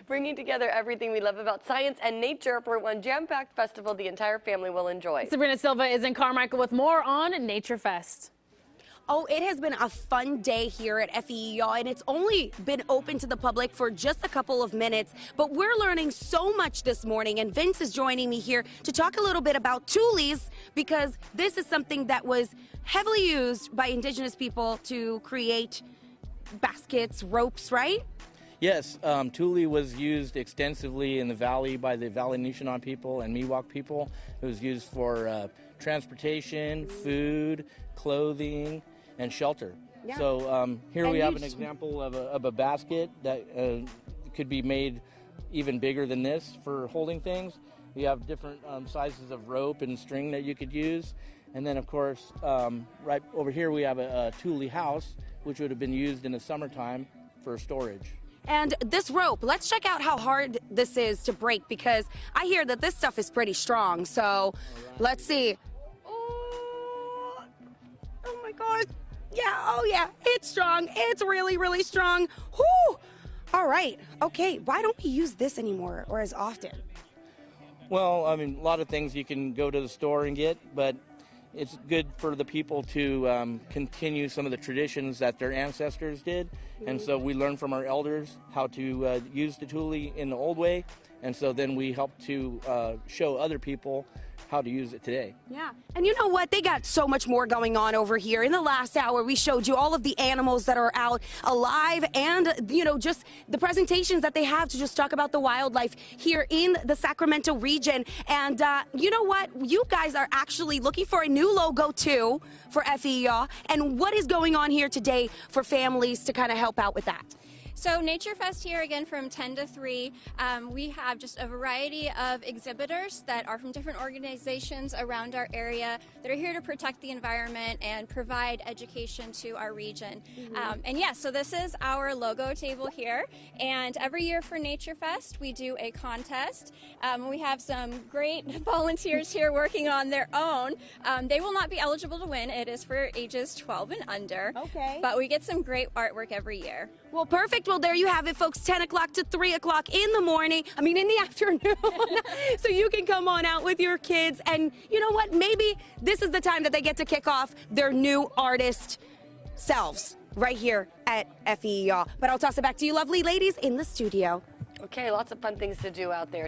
bringing together everything we love about science and nature for one jam-packed festival the entire family will enjoy. Sabrina Silva is in Carmichael with more on Nature Fest. Oh, it has been a fun day here at FEE, y'all, and it's only been open to the public for just a couple of minutes, but we're learning so much this morning, and Vince is joining me here to talk a little bit about tules, because this is something that was heavily used by indigenous people to create baskets, ropes, right? Yes, tule was used extensively in the valley by the Valley Nishanan people and Miwok people. It was used for transportation, food, clothing, and shelter. Yeah. So here we have an example of a basket that could be made even bigger than this for holding things. We have different sizes of rope and string that you could use. And then, of course, right over here we have a tule house, which would have been used in the summertime for storage. And this rope, let's check out how hard this is to break, because I hear that this stuff is pretty strong. So let's see. Oh my God. Yeah, oh yeah, it's strong. It's really, really strong. Whoo! All right, okay, why don't we use this anymore or as often? Well, I mean, a lot of things you can go to the store and get, but it's good for the people to continue some of the traditions that their ancestors did. And so we learn from our elders how to use the tule in the old way. And so then we help to show other people how to use it today. Yeah, and you know what? They got so much more going on over here. In the last hour, we showed you all of the animals that are out alive and, you know, just the presentations that they have to just talk about the wildlife here in the Sacramento region. And you know what? You guys are actually looking for a new logo, too, for FEA. And what is going on here today for families to kind of help out with that? So Nature Fest here again from 10 to 3. We have just a variety of exhibitors that are from different organizations around our area that are here to protect the environment and provide education to our region. And yes, so this is our logo table here. And every year for Nature Fest, we do a contest. We have some great volunteers here working on their own. They will not be eligible to win. It is for ages 12 and under. Okay. But we get some great artwork every year. Well, perfect. Well, there you have it, folks. 10 o'clock to 3 o'clock in the morning. I mean, in the afternoon. So you can come on out with your kids. And you know what? Maybe this is the time that they get to kick off their new artist selves right here at FEE, y'all. But I'll toss it back to you lovely ladies in the studio. Okay, lots of fun things to do out there.